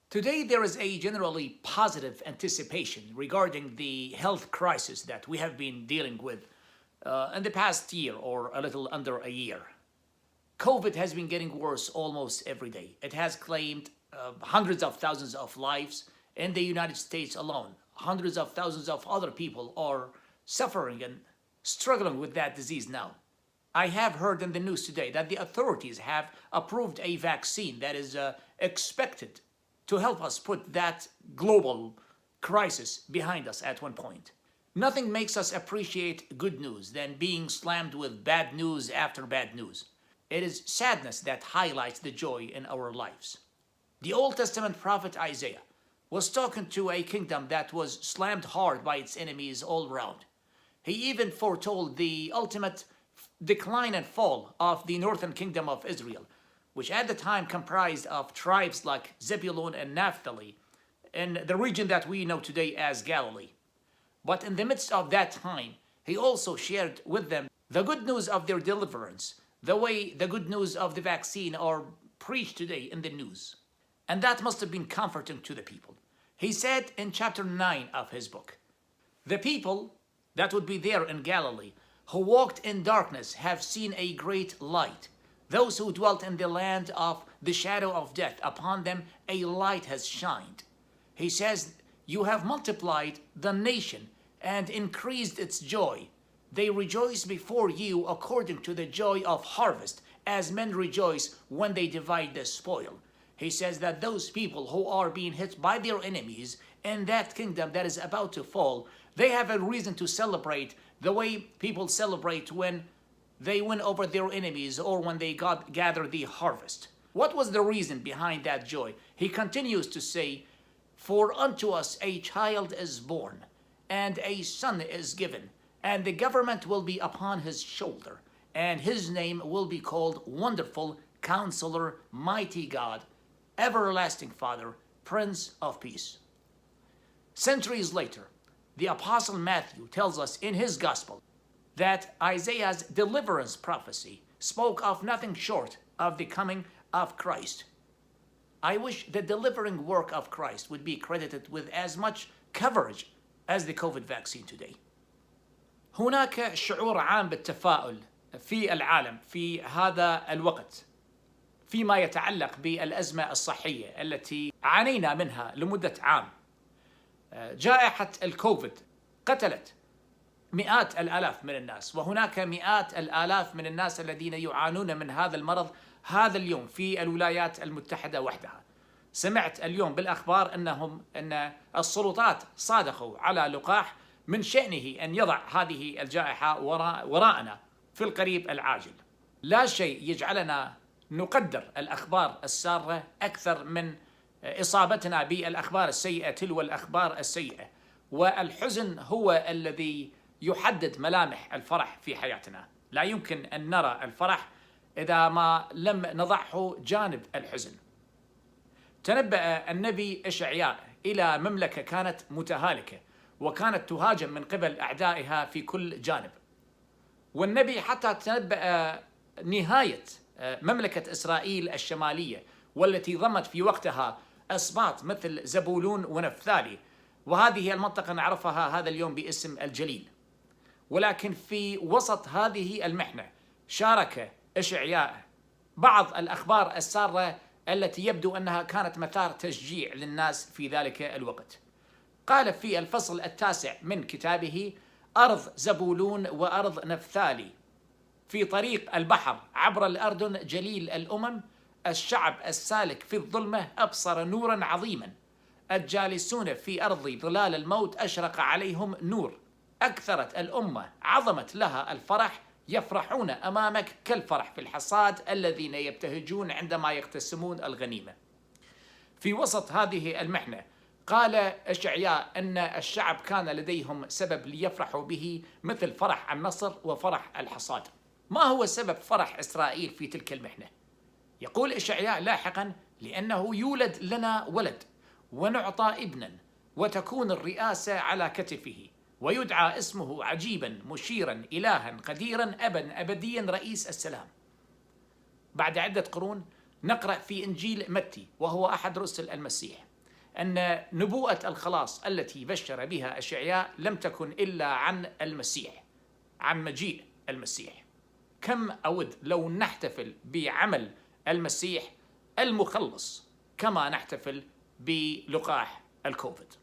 Today, there is a generally positive anticipation regarding the health crisis that we have been dealing with in the past year or a little under a year. COVID has been getting worse almost every day. It has claimed hundreds of thousands of lives in the United States alone. Hundreds of thousands of other people are suffering and struggling with that disease now. I have heard in the news today that the authorities have approved a vaccine that is expected to help us put that global crisis behind us at one point. Nothing makes us appreciate good news than being slammed with bad news after bad news. It is sadness that highlights the joy in our lives. The Old Testament prophet Isaiah was talking to a kingdom that was slammed hard by its enemies all around. He even foretold the ultimate decline and fall of the northern kingdom of Israel, which at the time comprised of tribes like Zebulun and Naphtali in the region that we know today as Galilee. But in the midst of that time, he also shared with them the good news of their deliverance, the way the good news of the vaccine are preached today in the news. And that must have been comforting to the people. He said in chapter 9 of his book, "The people that would be there in Galilee who walked in darkness have seen a great light. Those who dwelt in the land of the shadow of death, upon them a light has shined." He says, "You have multiplied the nation and increased its joy. They rejoice before you according to the joy of harvest, as men rejoice when they divide the spoil." He says that those people who are being hit by their enemies in that kingdom that is about to fall, they have a reason to celebrate the way people celebrate when they win over their enemies or when they gather the harvest. What was the reason behind that joy? He continues to say, "For unto us a child is born, and a son is given, and the government will be upon his shoulder, and his name will be called Wonderful Counselor, Mighty God, Everlasting Father, Prince of Peace." Centuries later, the Apostle Matthew tells us in his gospel that Isaiah's deliverance prophecy spoke of nothing short of the coming of Christ. I wish the delivering work of Christ would be credited with as much coverage as the COVID vaccine today. هناك شعور عام بالتفاؤل في العالم في هذا الوقت فيما يتعلق بالأزمة الصحية التي عانينا منها لمدة عام. جائحة الكوفيد قتلت مئات الآلاف من الناس، وهناك مئات الآلاف من الناس الذين يعانون من هذا المرض هذا اليوم في الولايات المتحدة وحدها. سمعت اليوم بالأخبار أن السلطات صادقوا على لقاح من شأنه أن يضع هذه الجائحة وراءنا في القريب العاجل. لا شيء يجعلنا نقدر الأخبار السارة أكثر من إصابتنا بالأخبار السيئة تلو الأخبار السيئة، والحزن هو الذي يحدد ملامح الفرح في حياتنا. لا يمكن أن نرى الفرح إذا ما لم نضعه جانب الحزن. تنبأ النبي إشعياء إلى مملكة كانت متهالكة وكانت تهاجم من قبل أعدائها في كل جانب، والنبي حتى تنبأ نهاية مملكة إسرائيل الشمالية والتي ضمت في وقتها أسباط مثل زبولون ونفثالي، وهذه المنطقة نعرفها هذا اليوم باسم الجليل. ولكن في وسط هذه المحنة شارك إشعياء بعض الأخبار السارة التي يبدو أنها كانت مثار تشجيع للناس في ذلك الوقت. قال في الفصل 9 من كتابه: أرض زبولون وأرض نفثالي، في طريق البحر عبر الأردن جليل الأمم، الشعب السالك في الظلمة أبصر نورا عظيما، الجالسون في أرض ظلال الموت أشرق عليهم نور، أكثرت الأمة عظمت لها الفرح، يفرحون أمامك كالفرح في الحصاد الذين يبتهجون عندما يقتسمون الغنيمة. في وسط هذه المحنة قال إشعياء أن الشعب كان لديهم سبب ليفرحوا به مثل فرح النصر وفرح الحصاد. ما هو سبب فرح إسرائيل في تلك المحنة؟ يقول إشعياء لاحقا: لأنه يولد لنا ولد ونعطى ابنا وتكون الرئاسة على كتفه ويدعى اسمه عجيبا مشيرا إلها قديرا أبا أبديا رئيس السلام. بعد عدة قرون نقرأ في إنجيل متى وهو أحد رسل المسيح أن نبوءة الخلاص التي بشر بها أشعياء لم تكن إلا عن المسيح، عن مجيء المسيح. كم أود لو نحتفل بعمل المسيح المخلص كما نحتفل بلقاح الكوفيد.